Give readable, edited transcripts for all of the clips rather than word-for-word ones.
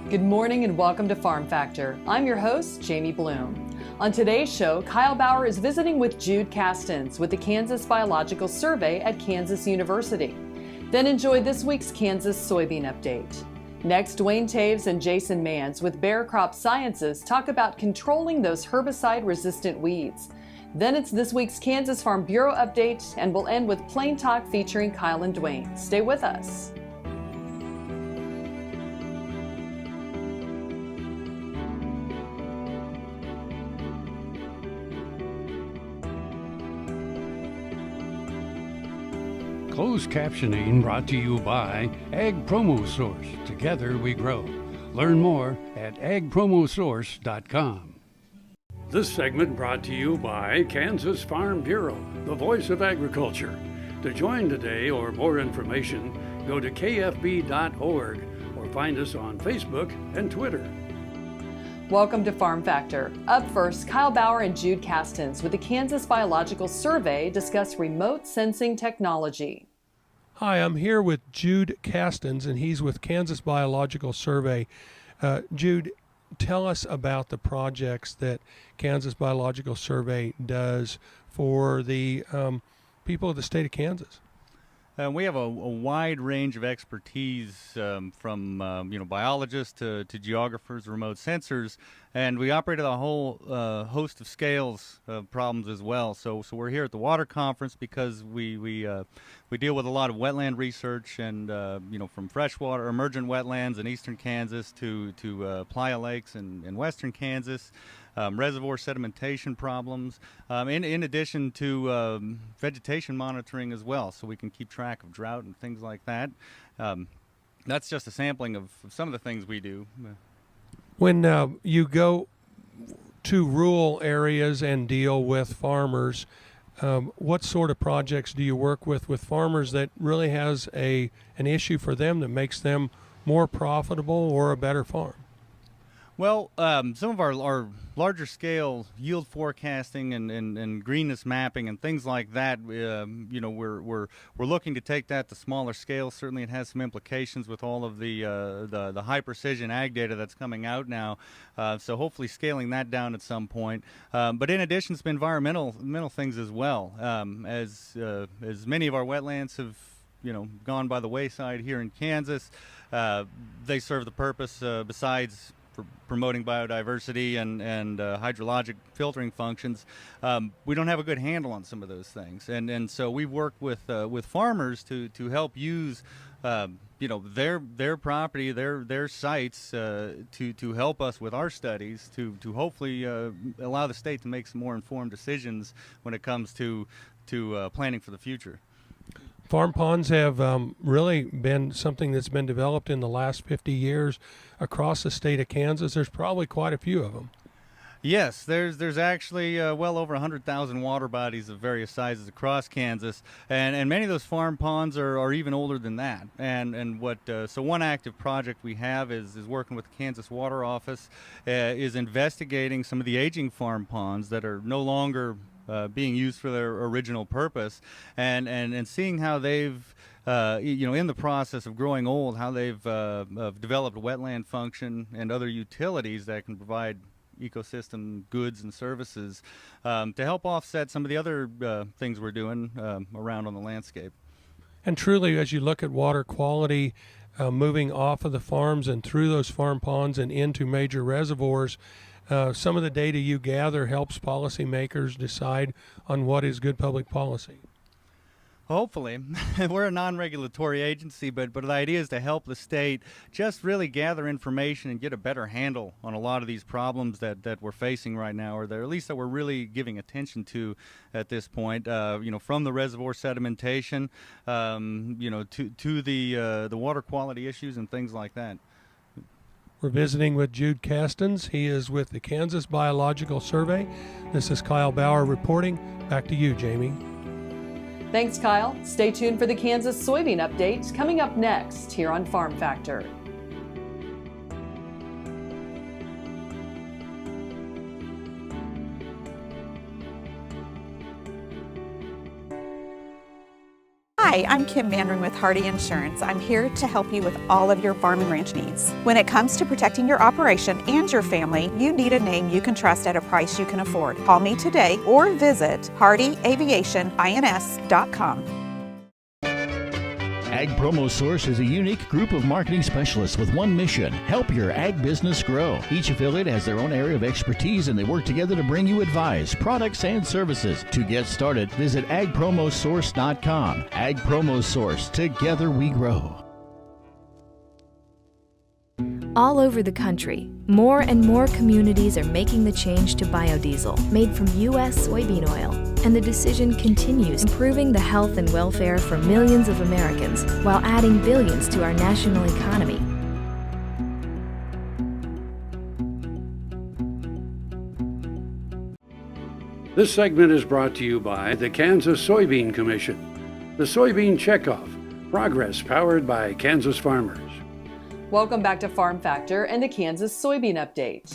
Good morning and welcome to Farm Factor. I'm your host, Jamie Bloom. On today's show, Kyle Bauer is visiting with Jude Kastens with the Kansas Biological Survey at Kansas University. Then enjoy this week's Kansas Soybean Update. Next, Duane Toews and Jason Manz with Bayer Crop Sciences talk about controlling those herbicide-resistant weeds. Then it's this week's Kansas Farm Bureau Update, and we'll end with Plain Talk featuring Kyle and Duane. Stay with us. Closed captioning brought to you by Ag Promo Source. Together we grow. Learn more at agpromosource.com. This segment brought to you by Kansas Farm Bureau, the voice of agriculture. To join today or more information, go to kfb.org or find us on Facebook and Twitter. Welcome to Farm Factor. Up first, Kyle Bauer and Jude Kastens with the Kansas Biological Survey discuss remote sensing technology. Hi, I'm here with Jude Kastens, and he's with Kansas Biological Survey. Jude, tell us about the projects that Kansas Biological Survey does for the people of the state of Kansas. We have a wide range of expertise from biologists to geographers, remote sensors, and we operate at a whole host of scales of problems as well. So we're here at the Water Conference because we deal with a lot of wetland research and from freshwater emergent wetlands in eastern Kansas to playa lakes in western Kansas. Reservoir sedimentation problems, in addition to vegetation monitoring as well, so we can keep track of drought and things like that. That's just a sampling of some of the things we do. When you go to rural areas and deal with farmers, what sort of projects do you work with farmers that really has an issue for them that makes them more profitable or a better farm? Well, some of our larger scale yield forecasting and greenness mapping and things like that, we're looking to take that to smaller scale. Certainly, it has some implications with all of the high precision ag data that's coming out now. So hopefully, scaling that down at some point. But in addition, some environmental things as well. As many of our wetlands have gone by the wayside here in Kansas, they serve the purpose besides promoting biodiversity and hydrologic filtering functions. We don't have a good handle on some of those things, and so we work with farmers to help use their property, their sites to help us with our studies to hopefully allow the state to make some more informed decisions when it comes to planning for the future. Farm ponds have really been something that's been developed in the last 50 years across the state of Kansas. There's probably quite a few of them. Yes, there's actually well over 100,000 water bodies of various sizes across Kansas, and many of those farm ponds are even older than that. So one active project we have is working with the Kansas Water Office, is investigating some of the aging farm ponds that are no longer being used for their original purpose, and seeing how they've in the process of growing old, how they've developed wetland function and other utilities that can provide ecosystem goods and services to help offset some of the other things we're doing around on the landscape. And truly, as you look at water quality moving off of the farms and through those farm ponds and into major reservoirs, some of the data you gather helps policymakers decide on what is good public policy. Hopefully. We're a non-regulatory agency, but the idea is to help the state just really gather information and get a better handle on a lot of these problems that we're facing right now, or that at least that we're really giving attention to at this point. From the reservoir sedimentation, to the water quality issues and things like that. We're visiting with Jude Kastens. He is with the Kansas Biological Survey. This is Kyle Bauer reporting. Back to you, Jamie. Thanks, Kyle. Stay tuned for the Kansas Soybean Update coming up next here on Farm Factor. Hi, Hi, I'm Kim Mandarin with Hearty Insurance. I'm here to help you with all of your farm and ranch needs. When it comes to protecting your operation and your family, you need a name you can trust at a price you can afford. Call me today or visit HartyAviationINS.com. Ag Promo Source is a unique group of marketing specialists with one mission: help your ag business grow. Each affiliate has their own area of expertise, and they work together to bring you advice, products, and services. To get started, visit agpromosource.com. Ag Promo Source. Together we grow. All over the country, more and more communities are making the change to biodiesel made from U.S. soybean oil. And the decision continues, improving the health and welfare for millions of Americans while adding billions to our national economy. This segment is brought to you by the Kansas Soybean Commission, the Soybean Checkoff, progress powered by Kansas farmers. Welcome back to Farm Factor and the Kansas Soybean Update.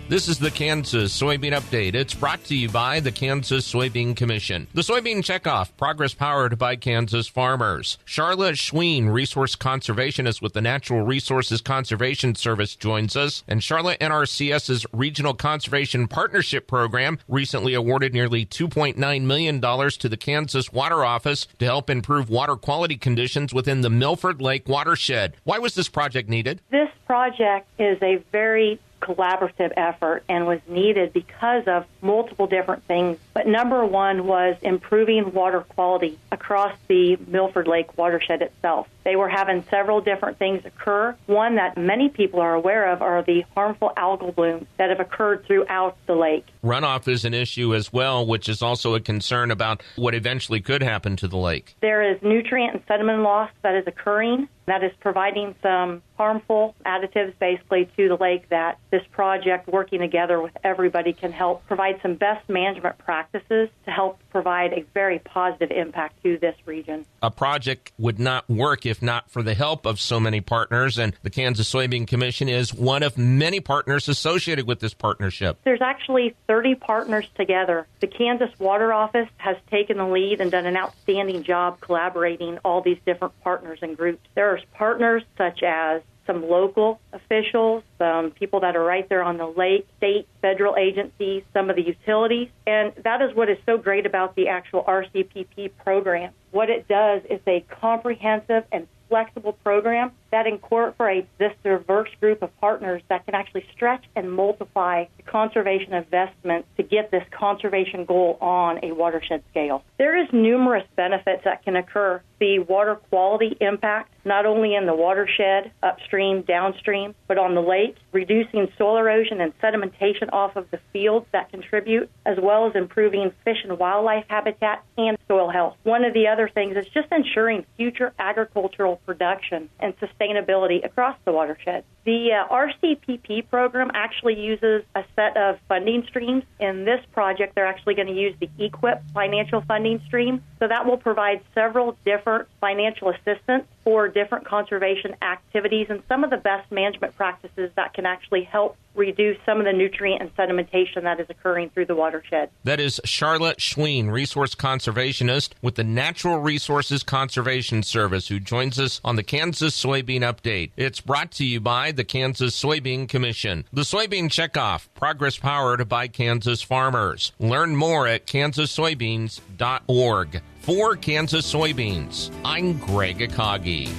This is the Kansas Soybean Update. It's brought to you by the Kansas Soybean Commission. The Soybean Checkoff, progress powered by Kansas farmers. Charlotte Schween, resource conservationist with the Natural Resources Conservation Service, joins us. And Charlotte NRCS's Regional Conservation Partnership Program recently awarded nearly $2.9 million to the Kansas Water Office to help improve water quality conditions within the Milford Lake watershed. Why was this project needed? This project is a very collaborative effort and was needed because of multiple different things. But number one was improving water quality across the Milford Lake watershed itself. They were having several different things occur. One that many people are aware of are the harmful algal blooms that have occurred throughout the lake. Runoff is an issue as well, which is also a concern about what eventually could happen to the lake. There is nutrient and sediment loss that is occurring that is providing some harmful additives basically to the lake that this project, working together with everybody, can help provide some best management practices to help provide a very positive impact to this region. A project would not work if not for the help of so many partners, and the Kansas Soybean Commission is one of many partners associated with this partnership. There's actually 30 partners together. The Kansas Water Office has taken the lead and done an outstanding job collaborating all these different partners and groups. There are partners such as some local officials, some people that are right there on the lake, state, federal agencies, some of the utilities. And that is what is so great about the actual RCPP program. What it does is a comprehensive and flexible program that incorporates this diverse group of partners that can actually stretch and multiply the conservation investments to get this conservation goal on a watershed scale. There is numerous benefits that can occur. The water quality impact, not only in the watershed, upstream, downstream, but on the lake, reducing soil erosion and sedimentation off of the fields that contribute, as well as improving fish and wildlife habitat and soil health. One of the other things is just ensuring future agricultural production and sustainability across the watershed. The RCPP program actually uses a set of funding streams. In this project, they're actually going to use the EQIP financial funding stream. So that will provide several different financial assistance for different conservation activities and some of the best management practices that can actually help reduce some of the nutrient and sedimentation that is occurring through the watershed. That is Charlotte Schween, resource conservationist with the Natural Resources Conservation Service, who joins us on the Kansas Soybean Update. It's brought to you by the Kansas Soybean Commission. The Soybean Checkoff, progress powered by Kansas farmers. Learn more at kansassoybeans.org. For Kansas Soybeans, I'm Greg Akagi.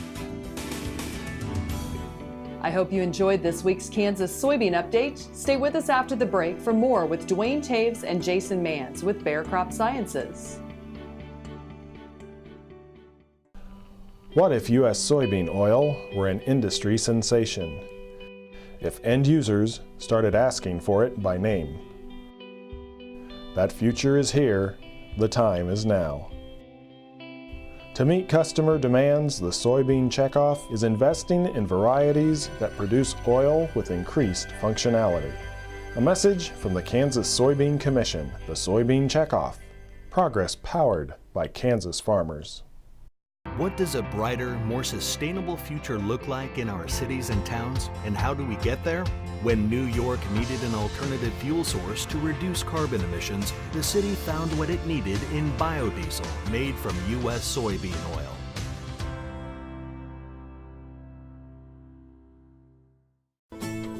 I hope you enjoyed this week's Kansas Soybean Update. Stay with us after the break for more with Duane Toews and Jason Manz with Bayer Crop Sciences. What if U.S. soybean oil were an industry sensation? If end users started asking for it by name? That future is here. The time is now. To meet customer demands, the Soybean Checkoff is investing in varieties that produce oil with increased functionality. A message from the Kansas Soybean Commission, the Soybean Checkoff, progress powered by Kansas farmers. What does a brighter, more sustainable future look like in our cities and towns, and how do we get there? When New York needed an alternative fuel source to reduce carbon emissions, the city found what it needed in biodiesel made from U.S. soybean oil.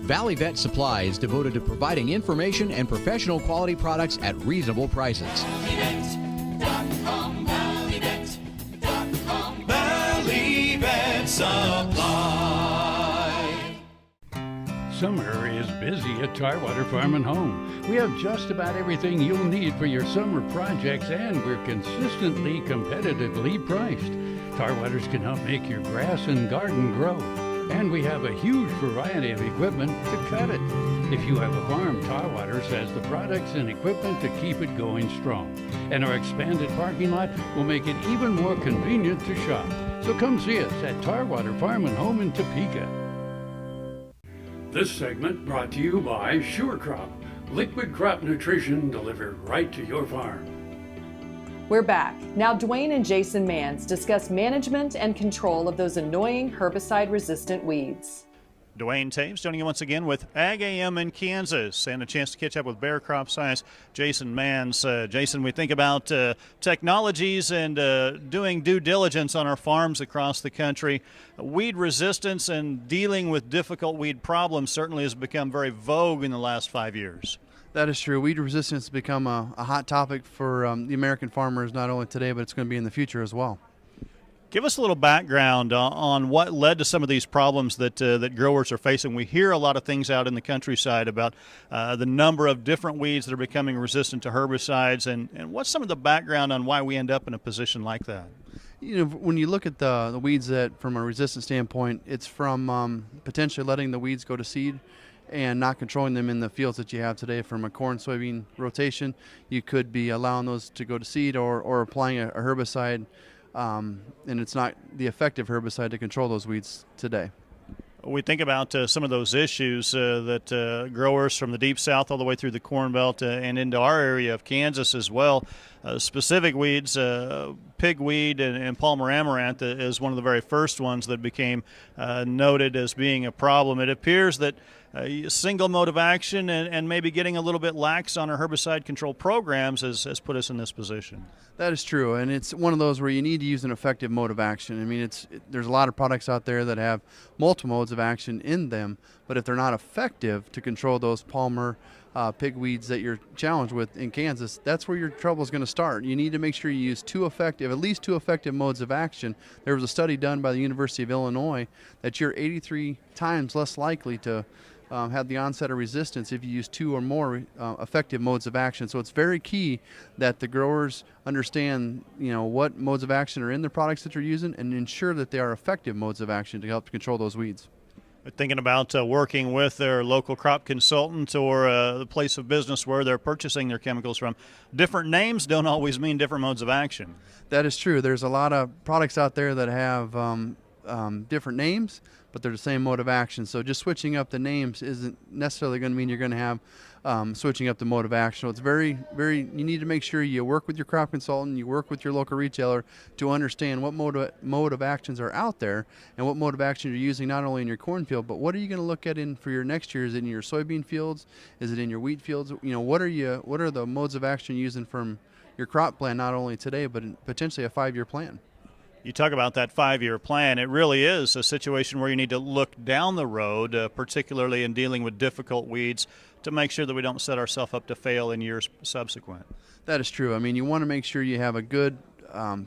Valley Vet Supply is devoted to providing information and professional quality products at reasonable prices. Valley Vet Supply. Summer is busy at Tarwater Farm and Home. We have just about everything you'll need for your summer projects, and we're consistently competitively priced. Tarwaters can help make your grass and garden grow. And we have a huge variety of equipment to cut it. If you have a farm, Tarwaters has the products and equipment to keep it going strong. And our expanded parking lot will make it even more convenient to shop. So come see us at Tarwater Farm and Home in Topeka. This segment brought to you by Sure Crop, liquid crop nutrition delivered right to your farm. We're back. Now Duane and Jason Manz discuss management and control of those annoying herbicide-resistant weeds. Duane Toews joining you once again with Ag AM in Kansas, and a chance to catch up with Bayer Crop Science, Jason Manz. Jason, we think about technologies and doing due diligence on our farms across the country. Weed resistance and dealing with difficult weed problems certainly has become very vogue in the last 5 years. That is true. Weed resistance has become a hot topic for the American farmers, not only today, but it's going to be in the future as well. Give us a little background on what led to some of these problems that growers are facing. We hear a lot of things out in the countryside about the number of different weeds that are becoming resistant to herbicides, and what's some of the background on why we end up in a position like that? You know, when you look at the weeds that, from a resistance standpoint, it's from potentially letting the weeds go to seed and not controlling them in the fields that you have today. From a corn soybean rotation, you could be allowing those to go to seed or applying a herbicide, and it's not the effective herbicide to control those weeds today. We think about some of those issues that growers from the Deep South all the way through the Corn Belt and into our area of Kansas as well. Specific weeds, pigweed and Palmer amaranth is one of the very first ones that became noted as being a problem. It appears that single mode of action and maybe getting a little bit lax on our herbicide control programs has put us in this position. That is true, and it's one of those where you need to use an effective mode of action. I mean, there's a lot of products out there that have multiple modes of action in them, but if they're not effective to control those Palmer pigweeds that you're challenged with in Kansas, that's where your trouble is going to start. You need to make sure you use at least two effective modes of action. There was a study done by the University of Illinois that you're 83 times less likely to have the onset of resistance if you use two or more effective modes of action. So it's very key that the growers understand, what modes of action are in the products that they're using and ensure that they are effective modes of action to help control those weeds. Thinking about working with their local crop consultant or the place of business where they're purchasing their chemicals from. Different names don't always mean different modes of action. That is true. There's a lot of products out there that have different names, but they're the same mode of action. So just switching up the names isn't necessarily going to mean you're going to have switching up the mode of action. So it's very, very, you need to make sure you work with your crop consultant, you work with your local retailer to understand what mode of actions are out there and what mode of action you're using, not only in your cornfield, but what are you going to look at for your next year? Is it in your soybean fields? Is it in your wheat fields? What are the modes of action you're using from your crop plan, not only today, but potentially a 5-year plan? You talk about that 5-year plan. It really is a situation where you need to look down the road, particularly in dealing with difficult weeds, to make sure that we don't set ourselves up to fail in years subsequent. That is true. I mean, you want to make sure you have a good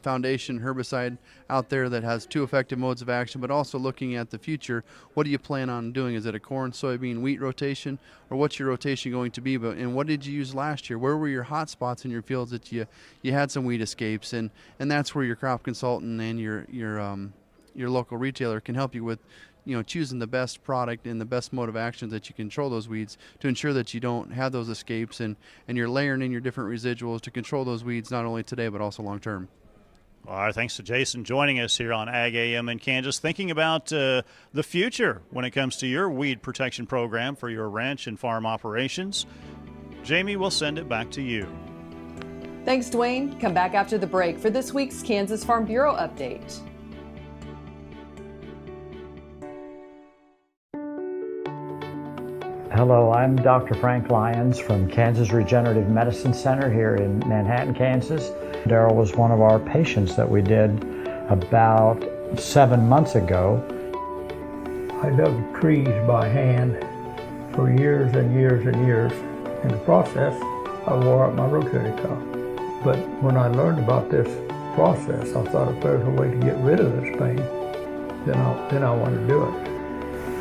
foundation herbicide out there that has two effective modes of action, but also looking at the future, what do you plan on doing? Is it a corn, soybean, wheat rotation, or what's your rotation going to be? And what did you use last year? Where were your hot spots in your fields that you had some weed escapes? And that's where your crop consultant and your local retailer can help you with choosing the best product and the best mode of action that you control those weeds to ensure that you don't have those escapes, and you're layering in your different residuals to control those weeds not only today but also long term. All right, thanks to Jason joining us here on Ag AM in Kansas, thinking about the future when it comes to your weed protection program for your ranch and farm operations. Jamie, we'll send it back to you. Thanks, Duane. Come back after the break for this week's Kansas Farm Bureau update. Hello, I'm Dr. Frank Lyons from Kansas Regenerative Medicine Center here in Manhattan, Kansas. Daryl was one of our patients that we did about 7 months ago. I dug trees by hand for years and years and years. In the process, I wore out my rotator cuff. But when I learned about this process, I thought if there's a way to get rid of this pain, then I want to do it.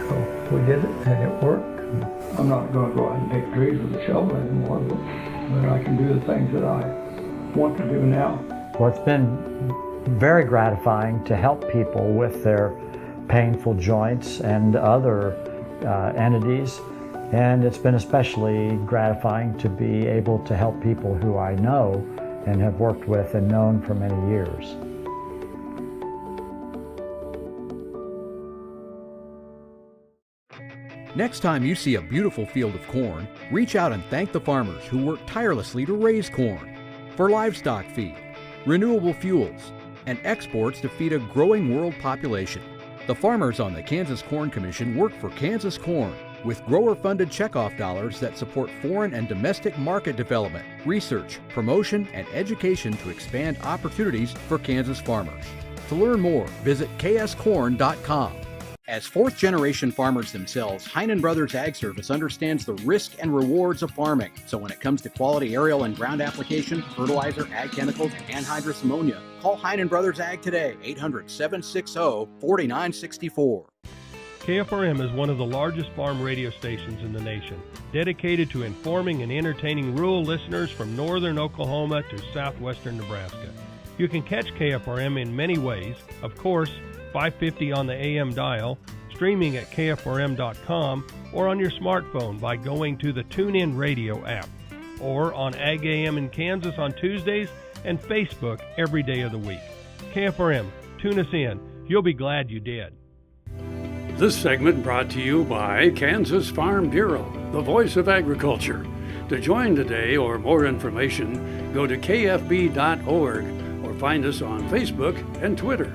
So we did it, and it worked. I'm not going to go out and take trees with a shovel anymore, but I can do the things that I want to do now. Well, it's been very gratifying to help people with their painful joints and other entities, and it's been especially gratifying to be able to help people who I know and have worked with and known for many years. Next time you see a beautiful field of corn, reach out and thank the farmers who work tirelessly to raise corn for livestock feed, renewable fuels, and exports to feed a growing world population. The farmers on the Kansas Corn Commission work for Kansas Corn with grower-funded checkoff dollars that support foreign and domestic market development, research, promotion, and education to expand opportunities for Kansas farmers. To learn more, visit kscorn.com. As fourth-generation farmers themselves, Heinen Brothers Ag Service understands the risk and rewards of farming. So when it comes to quality aerial and ground application, fertilizer, ag chemicals, and anhydrous ammonia, call Heinen Brothers Ag today, 800-760-4964. KFRM is one of the largest farm radio stations in the nation, dedicated to informing and entertaining rural listeners from northern Oklahoma to southwestern Nebraska. You can catch KFRM in many ways. Of course, 550 on the AM dial, streaming at kfrm.com, or on your smartphone by going to the TuneIn Radio app, or on Ag AM in Kansas on Tuesdays and Facebook every day of the week. KFRM, tune us in. You'll be glad you did. This segment brought to you by Kansas Farm Bureau, the voice of agriculture. To join today or more information, go to kfb.org or find us on Facebook and Twitter.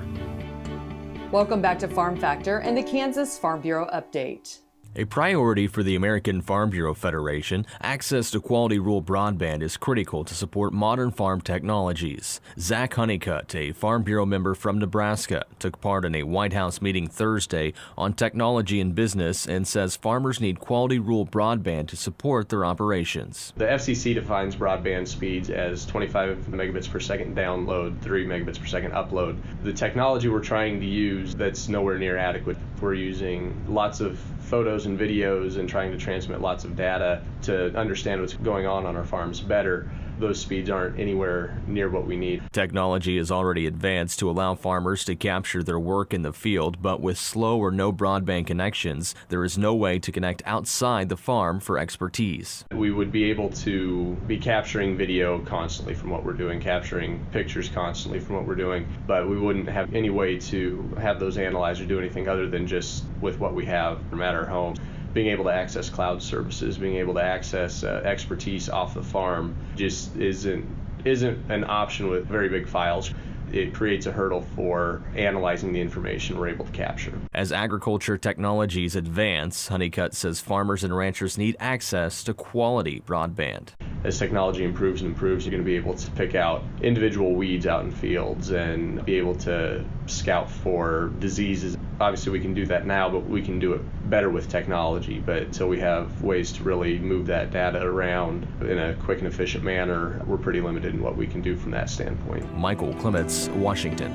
Welcome back to Farm Factor and the Kansas Farm Bureau Update. A priority for the American Farm Bureau Federation, access to quality rural broadband is critical to support modern farm technologies. Zach Honeycutt, a Farm Bureau member from Nebraska, took part in a White House meeting Thursday on technology and business and says farmers need quality rural broadband to support their operations. The FCC defines broadband speeds as 25 megabits per second download, 3 megabits per second upload. The technology we're trying to use, that's nowhere near adequate. We're using lots of photos and videos and trying to transmit lots of data to understand what's going on our farms better. Those speeds aren't anywhere near what we need. Technology is already advanced to allow farmers to capture their work in the field, but with slow or no broadband connections, there is no way to connect outside the farm for expertise. We would be able to be capturing video constantly from what we're doing, capturing pictures constantly from what we're doing, but we wouldn't have any way to have those analyzed or do anything other than just with what we have at our home. Being able to access cloud services, being able to access expertise off the farm just isn't an option with very big files. It creates a hurdle for analyzing the information we're able to capture. As agriculture technologies advance, Honeycutt says farmers and ranchers need access to quality broadband. As technology improves and improves, you're going to be able to pick out individual weeds out in fields and be able to scout for diseases. Obviously, we can do that now, but we can do it better with technology. But until we have ways to really move that data around in a quick and efficient manner, we're pretty limited in what we can do from that standpoint. Michael Clements, Washington.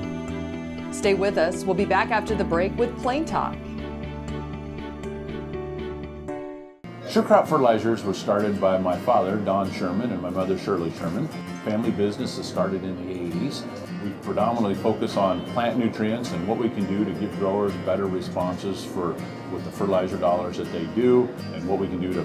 Stay with us. We'll be back after the break with Plain Talk. Sure Crop Fertilizers was started by my father, Don Sherman, and my mother, Shirley Sherman. Family business that started in the 80s. We predominantly focus on plant nutrients and what we can do to give growers better responses with the fertilizer dollars that they do, and what we can do to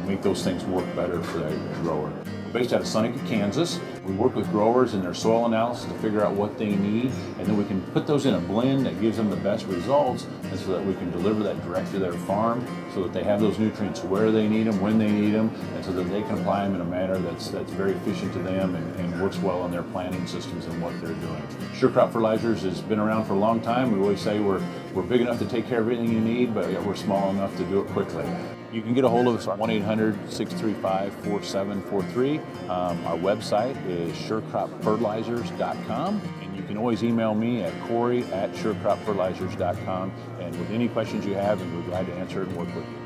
make those things work better for the grower. We're based out of Seneca, Kansas. We work with growers in their soil analysis to figure out what they need, and then we can put those in a blend that gives them the best results, and so that we can deliver that direct to their farm so that they have those nutrients where they need them, when they need them, and so that they can apply them in a manner that's very efficient to them and works well in their planting systems and what they're doing. Sure Crop Fertilizers has been around for a long time. We always say we're big enough to take care of everything you need, but yet we're small enough to do it quickly. You can get a hold of us at 1-800-635-4743. Our website is surecropfertilizers.com, and you can always email me at corey@surecropfertilizers.com, and with any questions you have, and we're glad to answer it and work with you.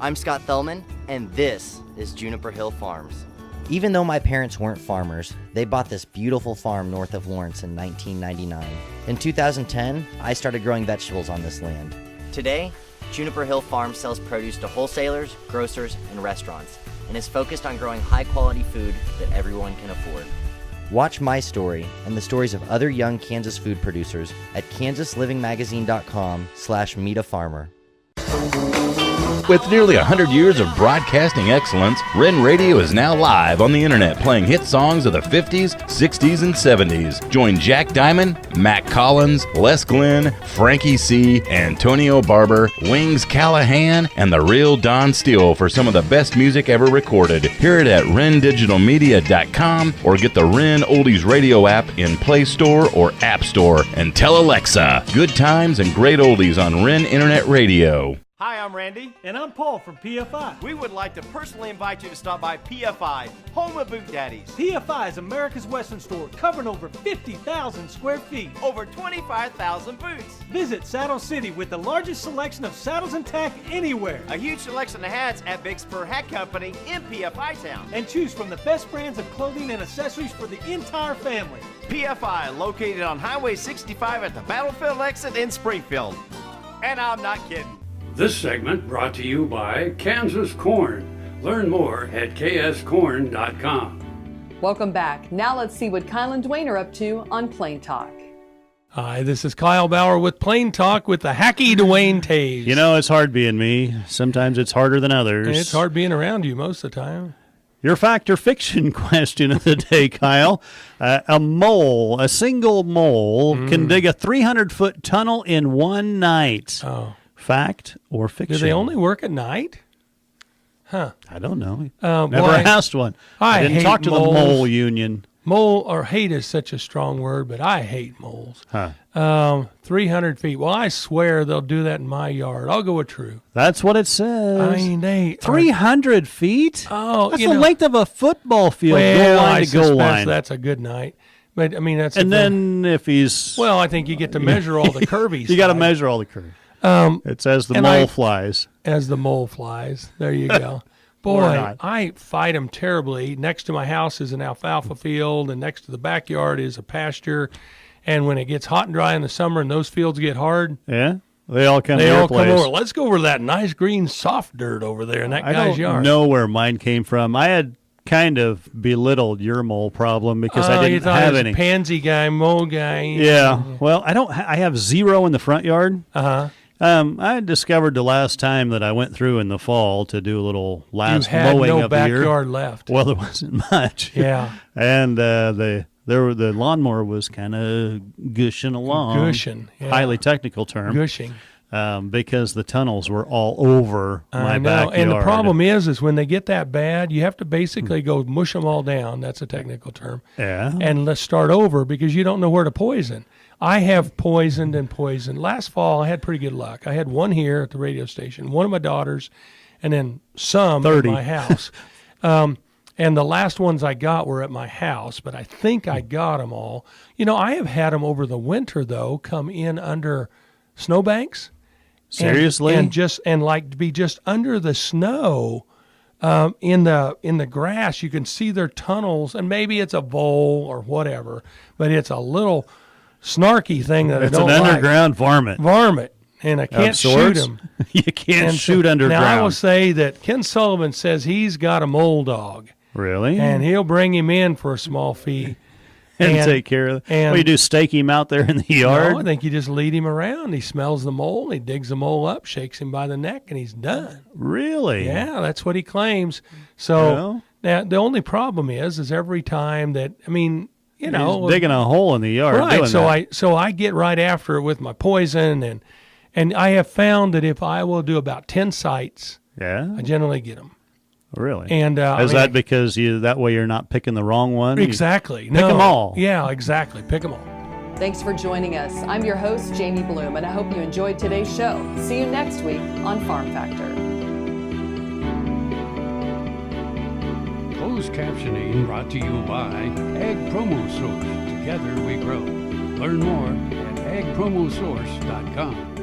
I'm Scott Thellman, and this is Juniper Hill Farms. Even though my parents weren't farmers, they bought this beautiful farm north of Lawrence in 1999. In 2010, I started growing vegetables on this land. Today, Juniper Hill Farms sells produce to wholesalers, grocers, and restaurants, and is focused on growing high-quality food that everyone can afford. Watch my story and the stories of other young Kansas food producers at kansaslivingmagazine.com/meetafarmer. With nearly 100 years of broadcasting excellence, Ren Radio is now live on the internet playing hit songs of the 50s, 60s, and 70s. Join Jack Diamond, Mac Collins, Les Glenn, Frankie C., Antonio Barber, Wings Callahan, and the real Don Steele for some of the best music ever recorded. Hear it at rendigitalmedia.com or get the Ren Oldies Radio app in Play Store or App Store, and tell Alexa, good times and great oldies on Ren Internet Radio. Hi, I'm Randy. And I'm Paul from PFI. We would like to personally invite you to stop by PFI, home of Boot Daddies. PFI is America's Western store, covering over 50,000 square feet. Over 25,000 boots. Visit Saddle City with the largest selection of saddles and tack anywhere. A huge selection of hats at Big Spur Hat Company in PFI Town. And choose from the best brands of clothing and accessories for the entire family. PFI, located on Highway 65 at the Battlefield exit in Springfield. And I'm not kidding. This segment brought to you by Kansas Corn. Learn more at kscorn.com. Welcome back. Now let's see what Kyle and Duane are up to on Plain Talk. Hi, this is Kyle Bauer with Plain Talk with the hacky Duane Toews. You know, it's hard being me. Sometimes it's harder than others. And it's hard being around you most of the time. Your fact or fiction question of the day, Kyle. A single mole, can dig a 300-foot tunnel in one night. Oh. Fact or fiction? Do they only work at night? Huh. I don't know. Never asked one. I didn't talk to moles. the mole union. Mole, or hate is such a strong word, but I hate moles. Huh. 300 feet. Well, I swear they'll do that in my yard. I'll go with true. That's what it says. I mean, they 300 feet? Oh, that's the length of a football field. Goal line to goal line. That's a good night. But, I mean, that's... And then if he's... Well, I think you get to measure all the curvies. You got to measure all the curves. It's as the mole flies. As the mole flies. There you go. Boy, I fight them terribly. Next to my house is an alfalfa field, and next to the backyard is a pasture. And when it gets hot and dry in the summer and those fields get hard... Yeah? They all come to your place. Come over. Let's go over to that nice green soft dirt over there in that guy's yard. I don't know where mine came from. I had kind of belittled your mole problem because I didn't have any. Pansy guy, mole guy. Yeah. Well, I have zero in the front yard. Uh-huh. I discovered the last time that I went through in the fall to do a little last mowing no of the year. backyard left. Well, there wasn't much. Yeah. And the lawnmower was kind of gushing along. Gushing. Yeah. Highly technical term. Gushing. Because the tunnels were all over my backyard. And the problem is when they get that bad, you have to basically go mush them all down. That's a technical term. Yeah. And let's start over because you don't know where to poison. I have poisoned and poisoned. Last fall, I had pretty good luck. I had one here at the radio station, one of my daughters, and then some 30. at my house. And the last ones I got were at my house, but I think I got them all. You know, I have had them over the winter, though, come in under snowbanks. Seriously? And be just under the snow in the grass. You can see their tunnels, and maybe it's a vole or whatever, but it's a little snarky thing that I don't like. It's an underground varmint. And I can't shoot them. You can't shoot underground. Now, I will say that Ken Sullivan says he's got a mole dog. Really? And he'll bring him in for a small fee. And take care of it. And, what do you do, stake him out there in the yard? No, I think you just lead him around. He smells the mole, he digs the mole up, shakes him by the neck, and he's done. Really? Yeah, that's what he claims. So now the only problem is every time that, I mean, you know, he's digging a hole in the yard. Right. Doing so I get right after it with my poison, and I have found that if I will do about 10 sites, I generally get them. Really? And is that because that way you're not picking the wrong one? Exactly. Pick them all. Yeah, exactly. Pick them all. Thanks for joining us. I'm your host, Jamie Bloom, and I hope you enjoyed today's show. See you next week on Farm Factor. Closed captioning brought to you by Ag Promo Source. Together we grow. Learn more at agpromosource.com.